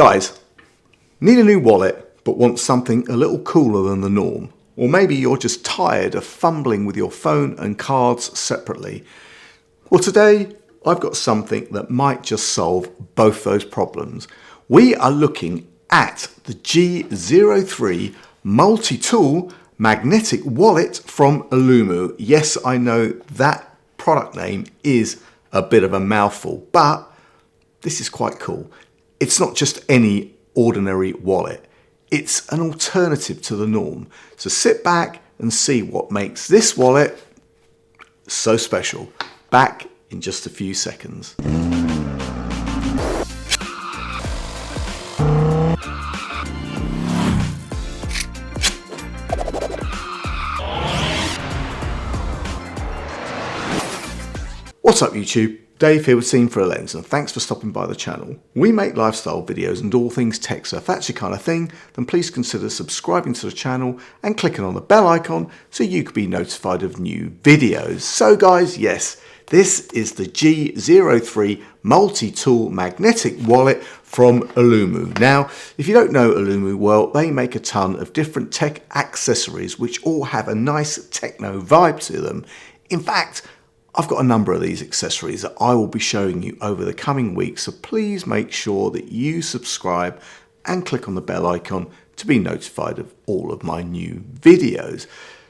Guys, need a new wallet but want something a little cooler than the norm? Or maybe you're just tired of fumbling with your phone and cards separately. Well, today I've got something that might just solve both those problems. We are looking at the G03 multi-tool magnetic wallet from Aulumu. Yes, I know that product name is a bit of a mouthful, but this is quite cool. It's not just any ordinary wallet. It's an alternative to the norm. So sit back and see what makes this wallet so special. Back in just a few seconds. What's up YouTube? Dave here with Seen Through a Lens, and thanks for stopping by the channel. We make lifestyle videos and all things tech, so if that's your kind of thing, then please consider subscribing to the channel and clicking on the bell icon so you can be notified of new videos. So guys, yes, this is the G03 multi-tool magnetic wallet from Aulumu. Now, if you don't know Aulumu, well, they make a ton of different tech accessories which all have a nice techno vibe to them. In fact, I've got a number of these accessories that I will be showing you over the coming weeks, so please make sure that you subscribe and click on the bell icon to be notified of all of my new videos.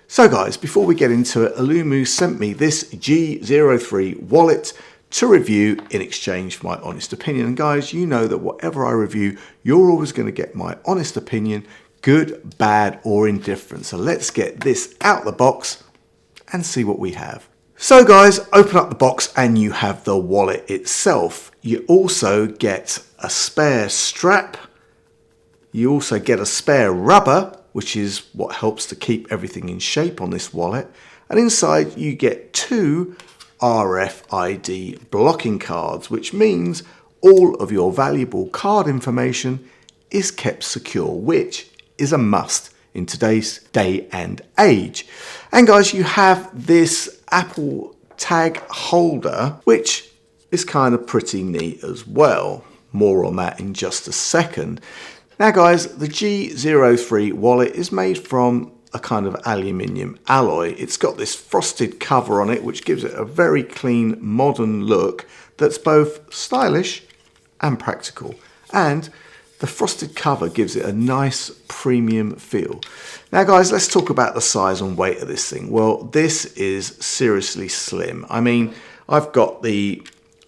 So guys, before we get into it, Aulumu sent me this G03 wallet to review in exchange for my honest opinion. And guys, you know that whatever I review, you're always going to get my honest opinion, good, bad, or indifferent. So let's get this out the box and see what we have. So guys, open up the box and you have the wallet itself. You also get a spare strap. You also get a spare rubber, which is what helps to keep everything in shape on this wallet. And inside you get two RFID blocking cards, which means all of your valuable card information is kept secure, which is a must in today's day and age. And guys, you have this Apple tag holder, which is kind of pretty neat as well. More on that in just a second. Now guys, the G03 wallet is made from a kind of aluminium alloy. It's got this frosted cover on it, which gives it a very clean, modern look that's both stylish and practical. And the frosted cover gives it a nice premium feel. Now guys, let's talk about the size and weight of this thing. Well, this is seriously slim. I mean, I've got the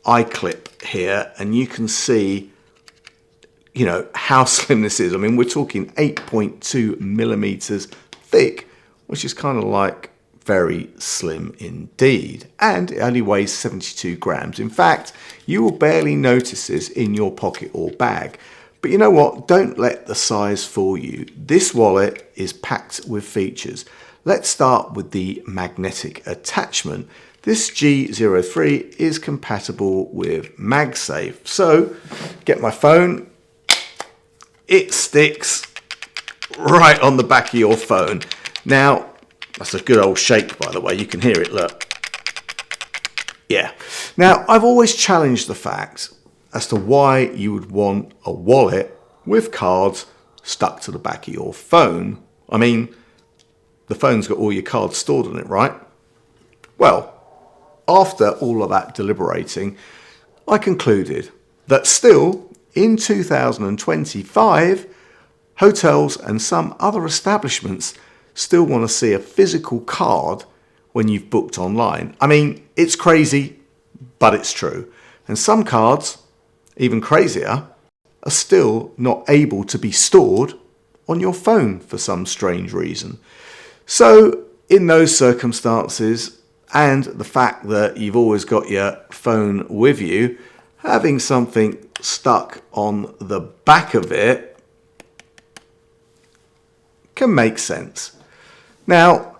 eye clip here and you can see, you know, how slim this is. I mean, we're talking 8.2 millimeters thick, which is kind of like very slim indeed. And it only weighs 72 grams. In fact, you will barely notice this in your pocket or bag. But you know what? Don't let the size fool you. This wallet is packed with features. Let's start with the magnetic attachment. This G03 is compatible with MagSafe. So, get my phone. It sticks right on the back of your phone. Now, that's a good old shake, by the way. You can hear it, look. Yeah. Now, I've always challenged the fact as to why you would want a wallet with cards stuck to the back of your phone. I mean, the phone's got all your cards stored on it, right? Well, after all of that deliberating, I concluded that still, in 2025, hotels and some other establishments still want to see a physical card when you've booked online. I mean, it's crazy, but it's true. And some cards, even crazier, are still not able to be stored on your phone for some strange reason. So in those circumstances, and the fact that you've always got your phone with you, having something stuck on the back of it can make sense. Now,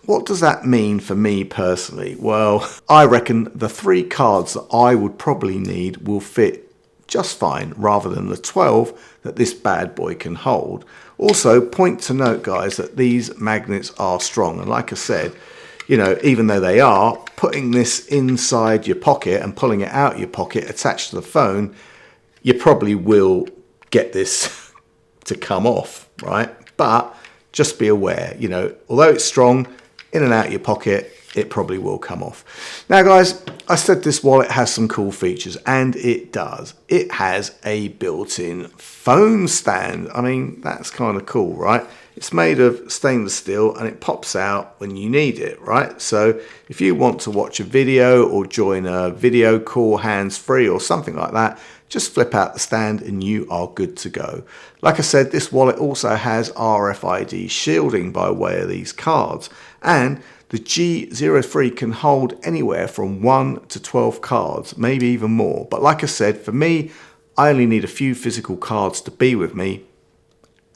what does that mean for me personally? Well, I reckon the 3 cards that I would probably need will fit just fine, rather than the 12 that this bad boy can hold. Also, point to note, guys, that these magnets are strong. And like I said, you know, even though they are, putting this inside your pocket and pulling it out your pocket attached to the phone, you probably will get this to come off, right? But just be aware, you know, although it's strong, in and out of your pocket, it probably will come off. Now guys, I said this wallet has some cool features, and it does. It has a built-in phone stand. I mean, that's kind of cool, right? It's made of stainless steel and it pops out when you need it, right? So if you want to watch a video or join a video call hands-free or something like that, just flip out the stand and you are good to go. Like I said, this wallet also has RFID shielding by way of these cards, and the G03 can hold anywhere from 1 to 12 cards, maybe even more. But like I said, for me, I only need a few physical cards to be with me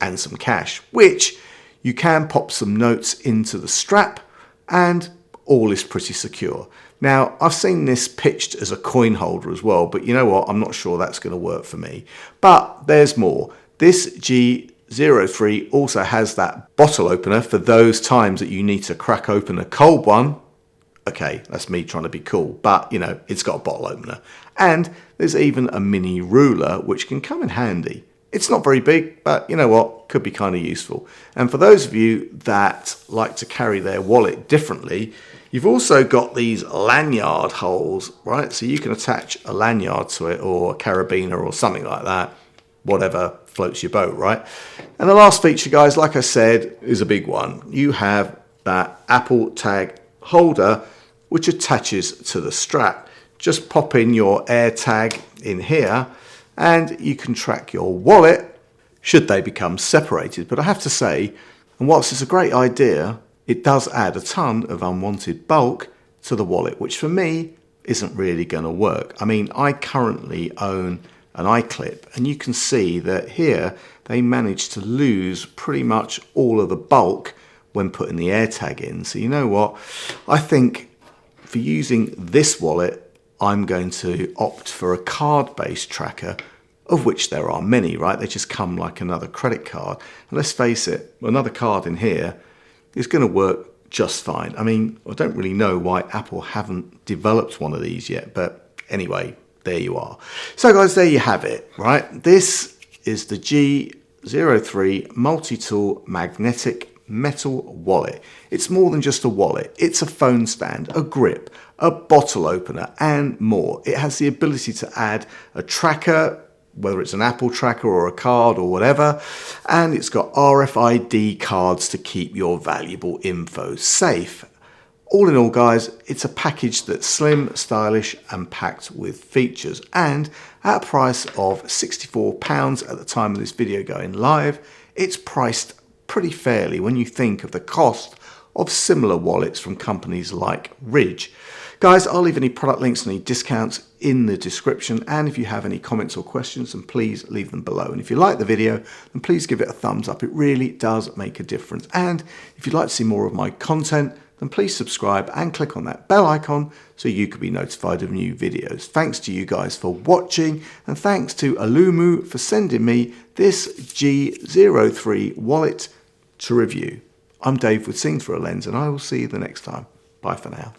and some cash, which you can pop some notes into the strap and all is pretty secure. Now, I've seen this pitched as a coin holder as well, but you know what? I'm not sure that's going to work for me. But there's more. This G03 also has that bottle opener for those times that you need to crack open a cold one. Okay, that's me trying to be cool, but you know, it's got a bottle opener. And there's even a mini ruler which can come in handy. It's not very big, but you know what, could be kind of useful. And for those of you that like to carry their wallet differently, you've also got these lanyard holes, right? So you can attach a lanyard to it, or a carabiner or something like that, whatever floats your boat, right? And the last feature, guys, like I said, is a big one. You have that Apple tag holder which attaches to the strap. Just pop in your AirTag in here and you can track your wallet should they become separated. But I have to say, and whilst it's a great idea, it does add a ton of unwanted bulk to the wallet, which for me isn't really going to work. I mean, I currently own an iClip, and you can see that here they managed to lose pretty much all of the bulk when putting the AirTag in. So you know what? I think for using this wallet, I'm going to opt for a card-based tracker, of which there are many, right? They just come like another credit card. And let's face it, another card in here is going to work just fine. I mean, I don't really know why Apple haven't developed one of these yet, but anyway, there you are. So guys, there you have it, right? This is the G03 multi-tool magnetic metal wallet. It's more than just a wallet. It's a phone stand, a grip, a bottle opener, and more. It has the ability to add a tracker, whether it's an Apple tracker or a card or whatever, and it's got RFID cards to keep your valuable info safe. All in all, guys, it's a package that's slim, stylish, and packed with features. And at a price of £64 at the time of this video going live, it's priced pretty fairly when you think of the cost of similar wallets from companies like Ridge. Guys, I'll leave any product links and any discounts in the description, and if you have any comments or questions, then please leave them below. And if you like the video, then please give it a thumbs up. It really does make a difference. And if you'd like to see more of my content, then please subscribe and click on that bell icon so you can be notified of new videos. Thanks to you guys for watching, and thanks to Aulumu for sending me this G03 wallet to review. I'm Dave with Seen Through a Lens, and I will see you the next time. Bye for now.